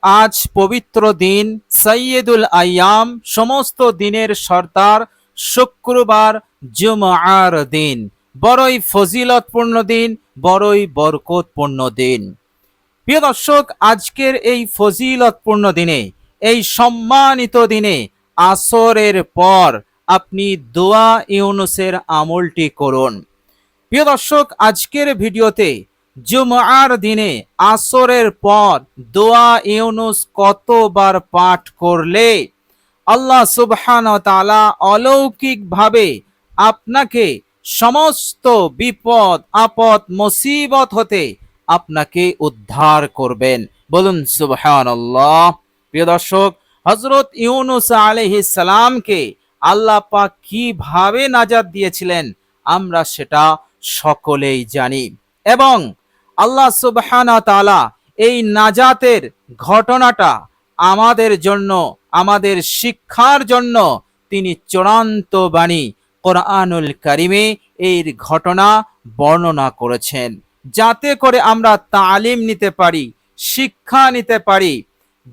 আজ পবিত্র দিন, সৈয়দুল আইয়াম, সমস্ত দিনের সর্দার, শুক্রবার, জুমআর দিন। বড়ই ফজিলতপূর্ণ দিন, বড়ই বরকতপূর্ণ দিন। প্রিয় দর্শক, আজকের এই ফজিলতপূর্ণ দিনে, এই সম্মানিত দিনে আসরের পর আপনি দোয়া ইউনুসের আমলটি করুন। প্রিয় দর্শক, আজকের ভিডিওতে জুমআর দিনে আসরের পর দোয়া ইউনুস কতবার পাঠ করলে আল্লাহ সুবহানাহু ওয়া তাআলা অলৌকিকভাবে আপনাকে সমস্ত বিপদ আপদ মুসিবত হতে আপনাকে উদ্ধার করবেন। বলুন সুবহানাল্লাহ। প্রিয় দর্শক, হযরত ইউনুস আলাইহিস সালামকে আল্লাহ পাক কিভাবে নাজাত দিয়েছিলেন আমরা সেটা সকলেই জানি, এবং আল্লাহ সুবহানাহু ওয়া তাআলা এই নাজাতের ঘটনাটা আমাদের জন্য, আমাদের শিক্ষার জন্য তিনি চূড়ান্ত বাণী কোরআনুল কারিমে এই ঘটনা বর্ণনা করেছেন, যাতে করে আমরা তালিম নিতে পারি, শিক্ষা নিতে পারি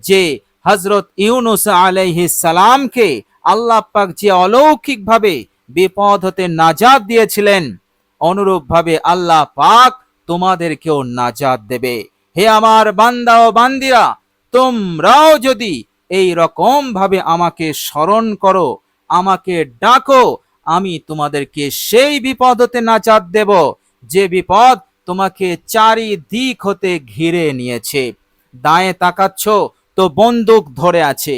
যে হযরত ইউনুস আলাইহিস সালামকে আল্লাহ পাক যে অলৌকিকভাবে বিপদ হতে নাজাত দিয়েছিলেন, অনুরূপভাবে আল্লাহ পাক তোমাদেরকেও নাজাত দেবে। হে আমার বান্দা ও বান্দিরা, তোমরাও যদি এই রকম ভাবে আমাকে স্মরণ করো, আমাকে ডাকো, আমি তোমাদেরকে সেই বিপদ হতে নাজাত দেব যে বিপদ তোমাকে চারিদিক হতে ঘিরে নিয়েছে। দায়ে তাকাচ্ছ তো বন্দুক ধরে আছে,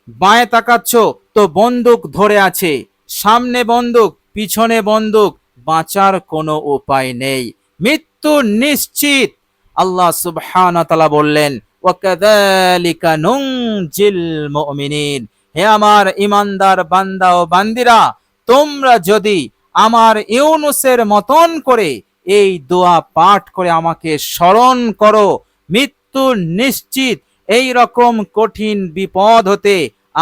বাঁয়ে তাকাচ্ছ তো বন্দুক ধরে আছে, সামনে বন্দুক, পিছনে বন্দুক, বাঁচার কোনো উপায় নেই, মৃত্যু নিশ্চিত। আল্লাহ সুবহানাহু ওয়া তাআলা বললেন, ওয়াকাযালিকা নুনজিল মুমিনিন। হে আমার ইমানদার বান্দা ও বান্দিরা, তোমরা যদি আমার ইউনুসের মতন করে এই দোয়া পাঠ করে আমাকে স্মরণ করো, মৃত্যু নিশ্চিত, এই রকম কঠিন বিপদ হতে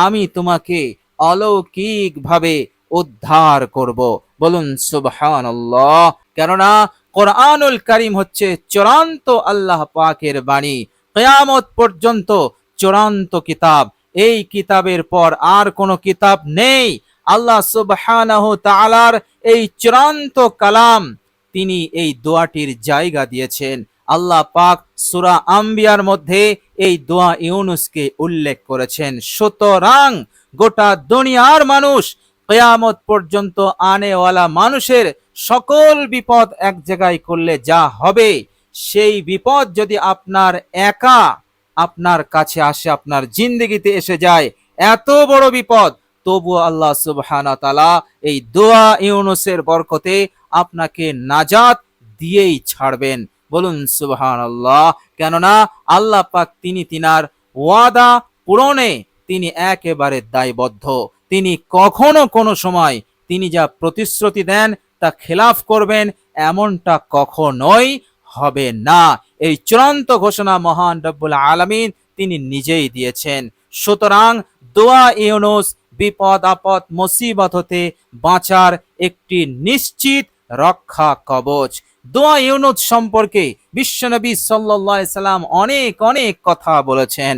আমি তোমাকে অলৌকিকভাবে উদ্ধার করব। বলুন সুবহানাল্লাহ। কেননা কোরআনুল কারীম হচ্ছে চূড়ান্ত আল্লাহ পাকের বাণী, কিয়ামত পর্যন্ত চূড়ান্ত কিতাব। এই কিতাবের পর আর কোনো কিতাব নেই। আল্লাহ সুবহানাহু তাআলার এই চূড়ান্ত কালাম, তিনি এই দোয়াটির জায়গা দিয়েছেন। আল্লাহ পাক সূরা আম্বিয়ার মধ্যে এই দোয়া ইউনুসকে উল্লেখ করেছেন। সুতরাং গোটা দুনিয়ার মানুষ, কিয়ামত পর্যন্ত আনেওয়ালা মানুষের সকল বিপদ এক জায়গায় করলে যা হবে, সেই বিপদ যদি আপনার একা আপনার কাছে আসে, আপনার জিন্দেগিতে এসে যায়, এত বড় বিপদ, তবু আল্লাহ সুবহানাহু ওয়া তাআলা এই দোয়া ইউনুসের বরকতে আপনাকে নাজাত দিয়েই ছাড়বেন। বলুন সুবহানাল্লাহ। কেননা আল্লাহ পাক তিনি তিনার ওয়াদা পূরণে তিনি একেবারে দায়বদ্ধ। তিনি কখনো কোনো সময় তিনি যা প্রতিশ্রুতি দেন তা খেলাফ করবেন এমনটা কখনোই হবে না। এই চূড়ান্ত ঘোষণা মহান রব্বুল আলামিন তিনি নিজেই দিয়েছেন। সুতরাং দোয়া ইউনুস বিপদ আপদ মুসিবত হতে বাঁচার একটি নিশ্চিত রক্ষা কবচ। দোয়া ইউনুস সম্পর্কে বিশ্বনবী সাল্লাল্লাহু আলাইহি সাল্লাম অনেক অনেক কথা বলেছেন।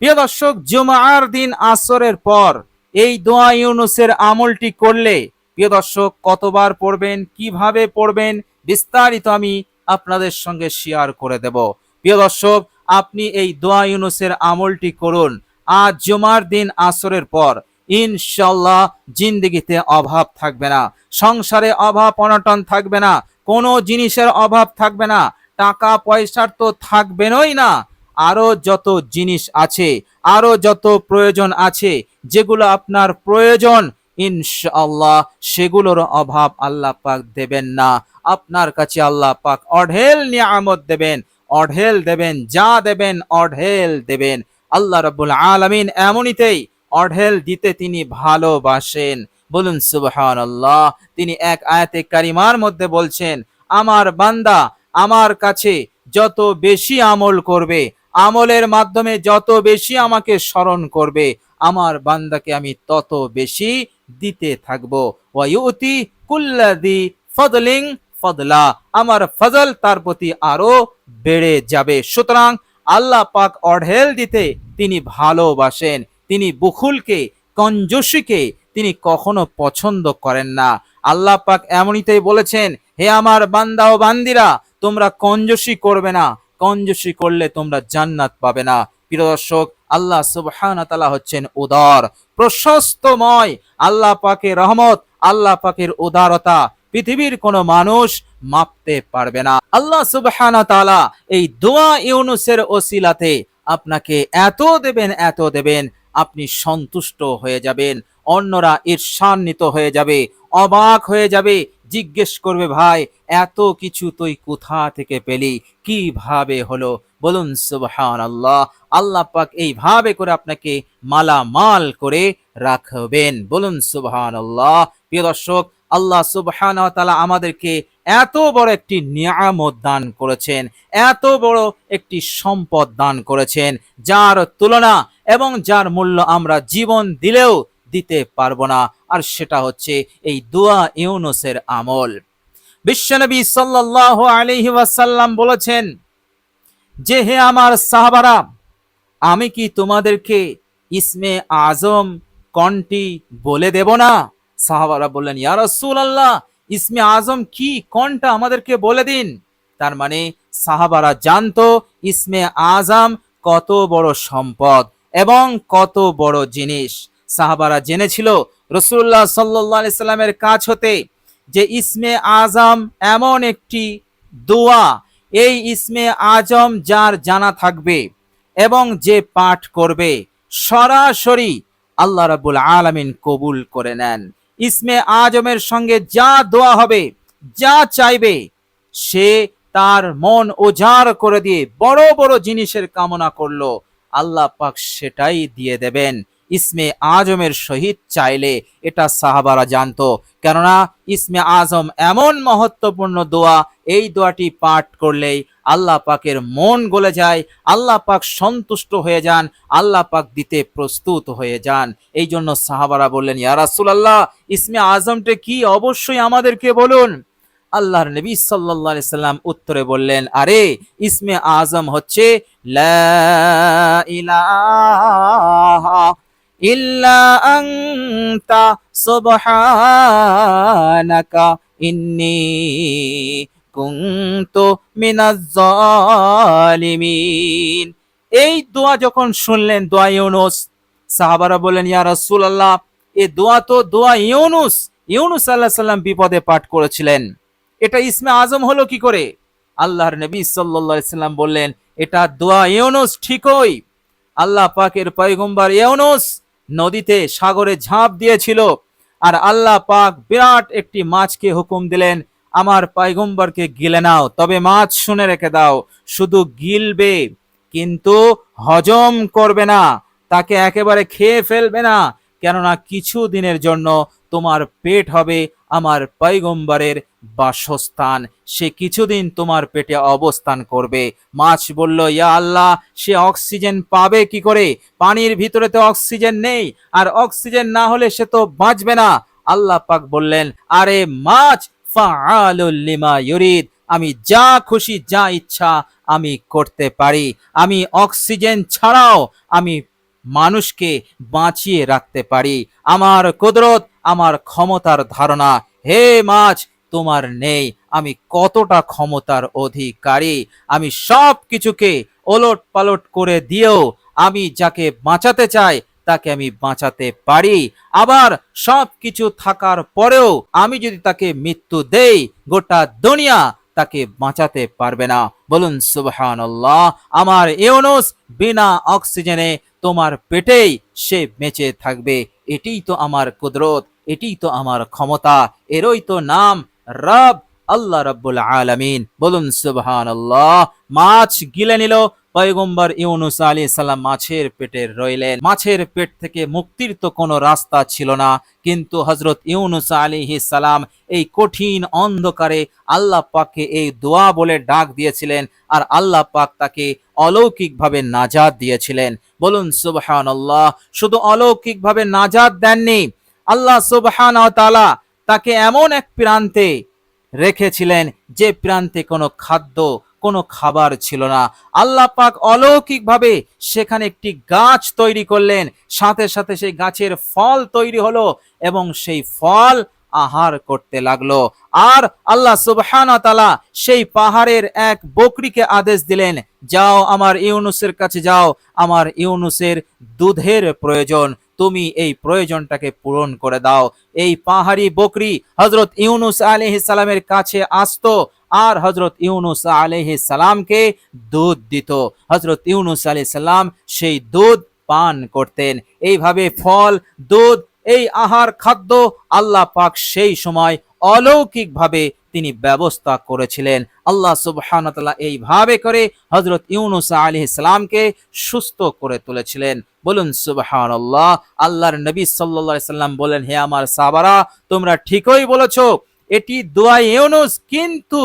প্রিয় দর্শক, জুমআর দিন আসরের পর এই দোয়া ইউনুসের আমলটি করলে প্রিয় দর্শক কতবার পড়বেন, কিভাবে পড়বেন, বিস্তারিত আমি আপনাদের সঙ্গে শেয়ার করে দেব। প্রিয় দর্শক, আপনি এই দোয়া ইউনুসের আমলটি করুন আজ জুমার দিন আসরের পর। ইনশাআল্লাহ জিন্দেগিতে অভাব থাকবে না, সংসারে অভাব অনটন থাকবে না, কোনো জিনিসের অভাব থাকবে না, টাকা পয়সার তো থাকবেনই না, আরো যত জিনিস আছে, আরো যত প্রয়োজন আছে, যেগুলো আপনার প্রয়োজন, ইনশাআল্লাহ সেগুলোর অভাব আল্লাহ পাক দেবেন না। আপনার কাছে আল্লাহ পাক অঢেল নিয়ামত দেবেন, অঢেল দেবেন, যা দেবেন অঢেল দেবেন। আল্লাহ রাব্বুল আলামিন এমনিতেই অঢেল দিতে তিনি ভালোবাসেন। বলুন সুবহানাল্লাহ। তিনি এক আয়াতে কারিমার মধ্যে বলছেন, আমার বান্দা আমার কাছে যত বেশি আমল করবে, আমলের মাধ্যমে যত বেশি আমাকে স্মরণ করবে, আমার বান্দাকে আমি তত বেশি দিতে থাকবো। ওয়া ইউতি কুল্লাযী ফাদলিন ফাদলা, আমার ফজল তার প্রতি আরো বেড়ে যাবে। সুতরাং আল্লাহ পাক অঢেল দিতে তিনি ভালোবাসেন। তিনি বুখুলকে, কঞ্জুসিকে তিনি কখনো পছন্দ করেন না। আল্লাহ পাক এমনিতেই বলেছেন, হে আমার বান্দা ও বান্দিরা, তোমরা কঞ্জুসি করবে না, কঞ্জুসি করলে তোমরা জান্নাত পাবে না। প্রিয় দর্শক, আল্লাহ সুবহানাহু ওয়া তাআলা হচ্ছেন উদার, প্রশস্তময়। আল্লাহ পাকের রহমত, আল্লাহ পাকের উদারতা পৃথিবীর কোনো মানুষ মাপতে পারবে না। আল্লাহ সুবহানাহু ওয়া তাআলা এই দোয়া ইউনুসের ওসিলাতে আপনাকে এত দেবেন, এত দেবেন, আপনি সন্তুষ্ট হয়ে যাবেন। অন্যরা ঈর্ষান্বিত হয়ে যাবে, অবাক হয়ে যাবে, জিজ্ঞেস করবে, ভাই এত কিছু তুই কোথা থেকে পেলি, কিভাবে হলো? বলুন সুবহানাল্লাহ। আল্লাহ পাক এইভাবে করে আপনাকে মালামাল করে রাখবেন। বলুন সুবহানাল্লাহ। প্রিয় দর্শক, আল্লাহ সুবহানাহু ওয়া তাআলা আমাদেরকে এত বড় একটি নিয়ামত দান করেছেন, এত বড় একটি সম্পদ দান করেছেন, যার তুলনা এবং যার মূল্য আমরা জীবন দিলেও দিতে পারবো না। আর সেটা হচ্ছে এই দোয়া ইউনুসের আমল। বিশ্বনবী সাল্লাল্লাহু আলাইহি ওয়াসাল্লাম বলেছেন যে, হে আমার সাহাবারা, আমি কি তোমাদেরকে ইসমে আজম কোনটি বলে দেব না? সাহাবারা বললেন, ইয়া রাসূলুল্লাহ, ইসমে আজম কি, কোনটা আমাদেরকে বলে দিন। তার মানে সাহাবারা জানতো ইসমে আজম কত বড় সম্পদ এবং কত বড় জিনিস। সাহাবারা জেনেছিল রাসূলুল্লাহ সাল্লাল্লাহু আলাইহি সাল্লামের কাছ হতে যে ইসমে আজম এমন একটি দোয়া, এই ইসমে আজম যার জানা থাকবে এবং যে পাঠ করবে, সরাসরি আল্লাহ রাব্বুল আলামিন কবুল করে নেন। ইসমে আজমের সঙ্গে যা দোয়া হবে, যা চাইবে, সে তার মন উজাড় করে দিয়ে বড় বড় জিনিসের কামনা করলো, আল্লাহ পাক সেটাই দিয়ে দেবেন। ইসমে আজমের সহিত চাইলে, এটা সাহাবারা জানতো। কেননা ইসমে আজম এমন মহত্বপূর্ণ দোয়া, এই দোয়াটি পাঠ করলেই আল্লাহ পাকের মন গলে যায়, আল্লাহ পাক সন্তুষ্ট হয়ে যান, আল্লাহ পাক দিতে প্রস্তুত হয়ে যান। এই জন্য সাহাবারা বললেন, ইয়া রাসূলুল্লাহ, ইসমে আজমটা কি, অবশ্যই আমাদেরকে বলুন। আল্লাহর নবী সাল্লাল্লাহু আলাইহি সাল্লাম উত্তরে বললেন, আরে ইসমে আজম হচ্ছে লা ইলাহা ইল্লা আনতা সুবহানাকা ইন্নী কুনতু মিনাজ জালিমিন। এই দোয়া যখন শুনলেন, দোয়া ইউনুস, সাহাবারা বললেন, ইয়া রাসূলুল্লাহ, এই দোয়া তো দোয়া ইউনুস, ইউনুস আলাইহিস সালাম বিপদে পাঠ করেছিলেন, এটা ইসমে আজম হলো কি করে? আল্লাহর নবী সাল্লাল্লাহু আলাইহি সাল্লাম বললেন, এটা দোয়া ইউনুস ঠিকই। আল্লাহ পাকের পয়গম্বর ইউনুস নদীতে, সাগরে ঝাঁপ দিয়েছিল, আর আল্লাহ পাক বিরাট একটি মাছকে হুকুম দিলেন, আমার পয়গম্বরকে গিলে নাও, তবে মাছ শুনে রেখে দাও, শুধু গিলবে কিন্তু হজম করবে না, তাকে একেবারে খেয়ে ফেলবে না, কেননা কিছু দিনের জন্য তোমার পেট হবে আমার পয়গম্বরের বাসস্থান, সে কিছুদিন তোমার পেটে অবস্থান করবে। মাছ বলল, ইয়া আল্লাহ, সে অক্সিজেন পাবে কি করে? পানির ভিতরে তো অক্সিজেন নেই, আর অক্সিজেন না হলে সে তো বাঁচবে না। আল্লাহ পাক বললেন, আরে মাছ, ফাআলুল লিমা ইউরিদ, আমি যা খুশি, যা ইচ্ছা আমি করতে পারি। আমি অক্সিজেন ছাড়াও আমি মানুষকে বাঁচিয়ে রাখতে পারি। আমার কুদরত, আমার ক্ষমতার ধারণা হে মাছ তোমার নেই। আমি কতটা ক্ষমতার অধিকারী, আমি সব কিছুকে ওলট পালট করে দিয়েও আমি যাকে বাঁচাতে চাই তাকে আমি বাঁচাতে পারি। আবার সব কিছু থাকার পরেও আমি যদি তাকে মৃত্যু দেই, গোটা দুনিয়া তাকে বাঁচাতে পারবে না। বলুন সুবহানাল্লাহ। আমার ইউনুস বিনা অক্সিজেনে তোমার পেটেই সে বেঁচে থাকবে। এটাই তো আমার কুদরত, এটাই তো আমার ক্ষমতা, এরই তো নাম রব, আল্লাহ রাব্বুল আলামিন। বলুন সুবহানাল্লাহ। মাছ গিলে নিল, পয়গম্বর ইউনুস আলাইহিস সালাম মাছের পেটে রইলেন। মাছের পেট থেকে মুক্তির তো কোনো রাস্তা ছিল না, কিন্তু হযরত ইউনুস আলাইহিস সালাম এই কঠিন অন্ধকারে আল্লাহ পাককে এই দোয়া বলে ডাক দিয়েছিলেন, আর আল্লাহ পাক তাকে অলৌকিকভাবে নাজাত দিয়েছিলেন। বলুন সুবহানাল্লাহ। শুধু অলৌকিকভাবে নাজাত দেননি, আল্লাহ সুবহানাহু ওয়া তাআলা তাকে এমন এক প্রান্তে রেখেছিলেন যে প্রান্তে কোনো খাদ্য, কোনো খাবার ছিল না। আল্লাহ পাক অলৌকিকভাবে সেখানে একটি গাছ তৈরি করলেন, সাথে সাথে সেই গাছের ফল তৈরি হলো এবং সেই ফল আহার করতে লাগলো। আর আল্লাহ সুবহানাহু ওয়া তাআলা সেই পাহাড়ের এক বকরিকে আদেশ দিলেন, যাও আমার ইউনুসের কাছে যাও, আমার ইউনুসের দুধের প্রয়োজন, তুমি এই প্রয়োজনটাকে পূরণ করে দাও। এই পাহাড়ি বকরি হযরত ইউনুস আলাইহিস সালামের কাছে আসতো আর হযরত ইউনুস আলাইহিস সালামকে দুধ দিত। হযরত ইউনুস আলাইহিস সালাম সেই দুধ পান করতেন। এইভাবে ফল, দুধ, এই আহার খাদ্য আল্লাহ পাক সেই সময় অলৌকিকভাবে তিনি ব্যবস্থা করেছিলেন। আল্লাহ সুবহানাহু ওয়া তাআলা এইভাবে করে হযরত ইউনুস আলাইহিস সালামকে সুস্থ করে তুলেছিলেন। বলুন সুবহানাল্লাহ। আল্লাহর নবী সাল্লাল্লাহু আলাইহি সাল্লাম বলেন, হে আমার সাহাবারা, তোমরা ঠিকই বলেছো, এটি দোয়া ইউনুস, কিন্তু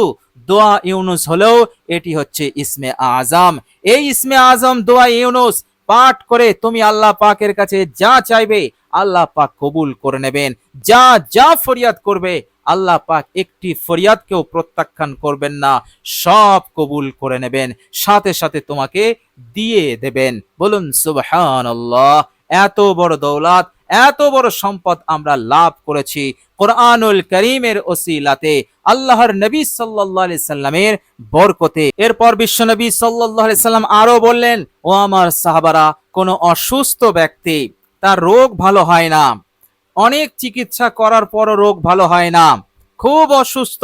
দোয়া ইউনুস হলেও এটি হচ্ছে ইসমে আজম। এই ইসমে আজম দোয়া ইউনুস পাঠ করে তুমি আল্লাহ পাকের কাছে যা চাইবে আল্লাহ পাক কবুল করে নেবেন। যা যা ফরিয়াদ করবে আল্লাহ পাক একটি ফরিয়াদকেও প্রত্যাখ্যান করবেন না, সব কবুল করে নেবেন, সাথে সাথে তোমাকে দিয়ে দেবেন। বলুন সুবহানাল্লাহ। এত বড় দৌলত, এত বড় সম্পদ আমরা লাভ করেছি কোরআনুল কারীমের ওসিলাতে, আল্লাহর নবী সাল্লাল্লাহু আলাইহি সাল্লামের বরকতে। এরপর বিশ্বনবী সাল্লাল্লাহু আলাইহি সাল্লাম আরো বললেন, ও আমার সাহাবারা, কোন অসুস্থ ব্যক্তি, তার রোগ ভালো হয় না, অনেক চিকিৎসা করার পরও রোগ ভালো হয় না, খুব অসুস্থ,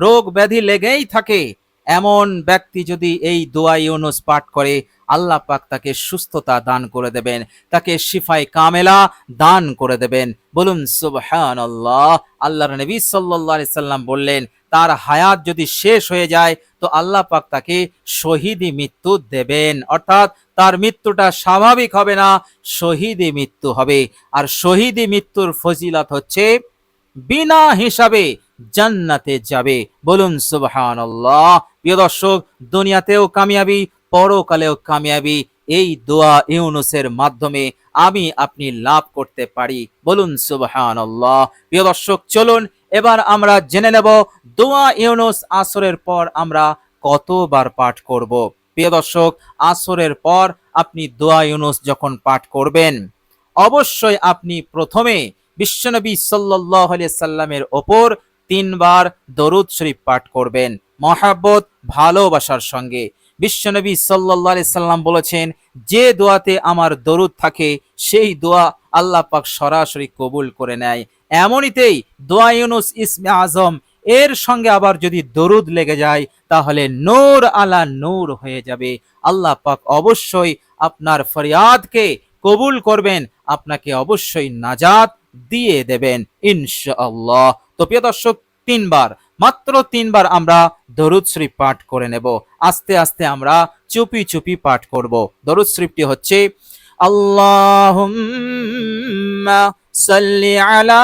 রোগ ব্যাধি লেগেই থাকে, এমন ব্যক্তি যদি এই দোয়া ইউনুস পাঠ করে আল্লাহ পাক তাকে সুস্থতা দান করে দেবেন, তাকে শিফায়ে কামেলা দান করে দেবেন। বলুন সুবহানাল্লাহ। আল্লাহর নবী সাল্লাল্লাহু আলাইহি সাল্লাম বললেন, তার হায়াত যদি শেষ হয়ে যায় তো আল্লাহ পাক তাকে শহীদি মৃত্যু দেবেন, অর্থাৎ তার মৃত্যুটা স্বাভাবিক হবে না, শহীদি মৃত্যু হবে। আর শহীদি মৃত্যুর ফজিলত হচ্ছে বিনা হিসাবে জান্নাতে যাবে। বলুন সুবহানাল্লাহ। প্রিয় দর্শক, দুনিয়াতেও কামিয়াবি, পরকালেও কামিয়াবি এই দোয়া ইউনুসের মাধ্যমে আমি আপনি লাভ করতে পারি। বলুন সুবহানাল্লাহ। প্রিয় দর্শক, চলুন এবার আমরা জেনে নেব দোয়া ইউনুস আসরের পর আমরা কতবার পাঠ করব। প্রিয় দর্শক, আসরের পর আপনি দোয়া ইউনুস যখন পাঠ করবেন, অবশ্যই আপনি প্রথমে বিশ্বনবী সাল্লাল্লাহু আলাইহি সাল্লামের ওপর 3 বার দরুদ শরীফ পাঠ করবেন মহব্বত, ভালোবাসার সঙ্গে। বিশ্বনবী সাল্লাল্লাহু আলাইহি সাল্লাম বলেছেন, যে দোয়াতে আমার দরুদ থাকে সেই দোয়া আল্লাহ পাক সরাসরি কবুল করে নেয়। এমনিতেই দোয়া ইউনুস ইসমে আজম, এর সঙ্গে আবার যদি দরুদ লেগে যায় তাহলে নূর আলা নূর হয়ে যাবে। আল্লাহ পাক অবশ্যই আপনার ফরিয়াদকে কবুল করবেন, আপনাকে অবশ্যই নাজাত দিয়ে দেবেন ইনশাআল্লাহ। তো প্রিয় দর্শক, 3 বার, মাত্র 3 বার আমরা দরুদ শরীফ পাঠ করে নেব। আস্তে আস্তে আমরা চুপি চুপি পাঠ করব। দরুদ শরীফটি হচ্ছে, আল্লাহুম্মা সাল্লি আলা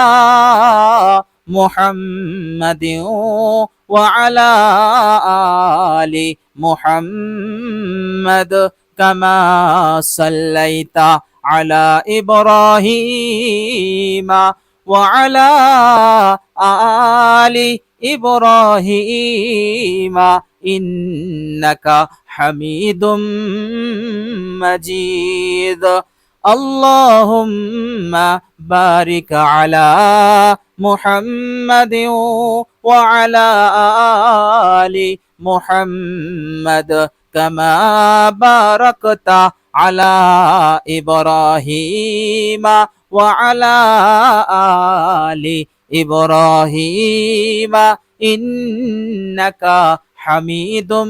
মুহাম্মাদিন ওয়া আলা আলি মুহাম্মাদ কামা সাল্লাইতা আলা ইব্রাহিম ওয়া আলা আলি ইব্রাহিম ইন্নাকা হামিদুম মাজিদ। আল্লাহুম্মা বারিক আলা মুহাম্মাদিন ওয়া আলা আলি মুহাম্মাদ কামা বারাকতা আলা ইব্রাহিম ওয়া আলা আলি ইব্রাহিম ইন্নাকা হামিদুম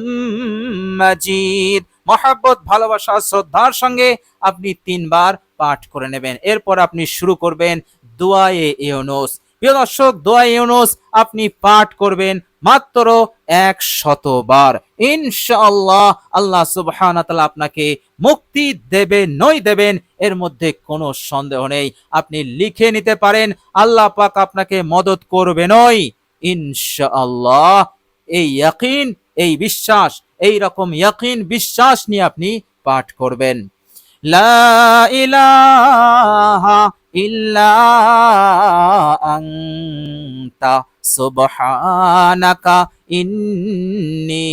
মাজিদ। মহব্বত, ভালোবাসা, শ্রদ্ধার সঙ্গে আপনি 3 বার পাঠ করে নেবেন। এরপর আপনি শুরু করবেন দোয়ায়ে ইউনুস। প্রিয় দর্শক, দোয়ায়ে ইউনুস আপনি পাঠ করবেন মাত্র 100 বার। ইনশাআল্লাহ আল্লাহ সুবহানাহু ওয়া তাআলা আপনাকে মুক্তি দেবেন, এর মধ্যে কোনো সন্দেহ নেই। আপনি লিখে নিতে পারেন, আল্লাহ পাক আপনাকে মদত করবেনই ইনশাআল্লাহ। এই ইয়াকিন, এই বিশ্বাস, এই রকম ইয়াকিন বিশ্বাস নিয়ে আপনি পাঠ করবেন। লা ইলাহা ইল্লা আনতা সুবহানাকা ইন্নী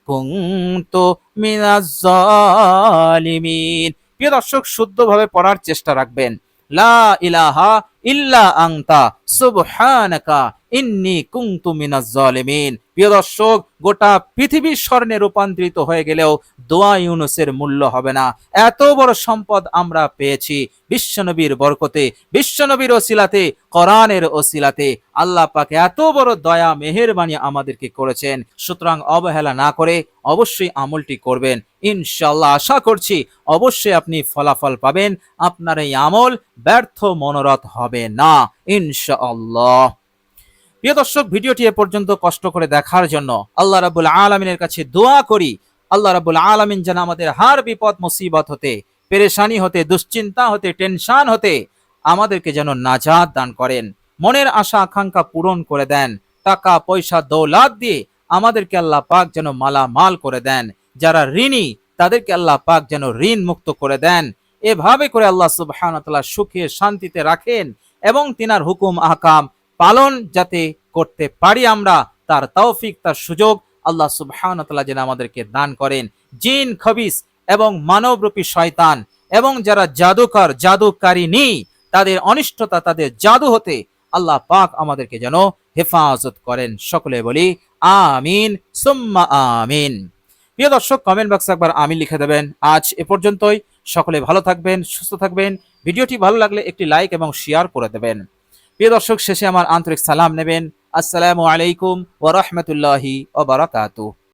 কুনতু মিনাজ জালিমিন। প্রিয় দর্শক, শুদ্ধভাবে পড়ার চেষ্টা রাখবেন। লা ইলাহা ইল্লা আনতা সুবহানাকা ইন্নী কুনতু মিনাজ জালিমিন। প্রিয় দর্শক, গোটা পৃথিবী স্বর্ণে রূপান্তরিত হয়ে গেলেও দোয়া ইউনুসের মূল্য হবে না। এত বড় সম্পদ আমরা পেয়েছি বিশ্বনবীর বরকতে, বিশ্বনবীর ওসিলাতে, কোরআনের ওসিলাতে। আল্লাহ পাক এত বড় দয়া মেহেরবানি আমাদেরকে করেছেন। সুতরাং অবহেলা না করে অবশ্যই আমলটি করবেন। ইনশাআল্লাহ আশা করছি অবশ্যই আপনি ফলাফল পাবেন। আপনার এই আমল ব্যর্থ মনোরথ হবে না ইনশাআল্লাহ। প্রিয় দর্শক, ভিডিওটি এ পর্যন্ত কষ্ট করে দেখার জন্য আল্লাহ রাব্বুল আলামিনের কাছে দোয়া করি, আল্লাহ রাব্বুল আলামিন যেন আমাদের হার বিপদ মুসিবত হতে, পেরেশানি হতে, দুশ্চিন্তা হতে, টেনশন হতে আমাদেরকে যেন নাজাত দান করেন। মনের আশা আকাঙ্ক্ষা পূরণ করে দেন। টাকা পয়সা দৌলত দিয়ে আমাদেরকে আল্লাহ পাক যেন মালামাল করে দেন। যারা ঋণী তাদেরকে আল্লাহ পাক যেন ঋণ মুক্ত করে দেন। এভাবে করে আল্লাহ সুবহানাহু ওয়া তাআলা সুখে শান্তিতে রাখেন এবং তিনার হুকুম আহকাম পালন যাতে করতে পারি আমরা, তার তৌফিক, তার সুযোগ আল্লাহ সুবহানাহু ওয়া তাআলা যেন আমাদেরকে দান করেন। জিন, খবিস এবং মানবরূপী শয়তান এবং যারা জাদুকর, জাদুকারিনী, তাদের অনিষ্টতা, তাদের জাদু হতে আল্লাহ পাক আমাদেরকে যেন হেফাজত করেন। সকলে বলি আমিন সুম্মা আমিন। প্রিয় দর্শক, কমেন্ট বক্সে একবার আমিন লিখে দেবেন। আজ এ পর্যন্তই। সকলে ভালো থাকবেন, সুস্থ থাকবেন। ভিডিওটি ভালো লাগলে একটি লাইক এবং শেয়ার করে দেবেন। প্রিয় দর্শক, শেষে আমার আন্তরিক সালাম নেবেন। আসসালামু আলাইকুম ওয়া রাহমাতুল্লাহি ওয়া বারাকাতুহু।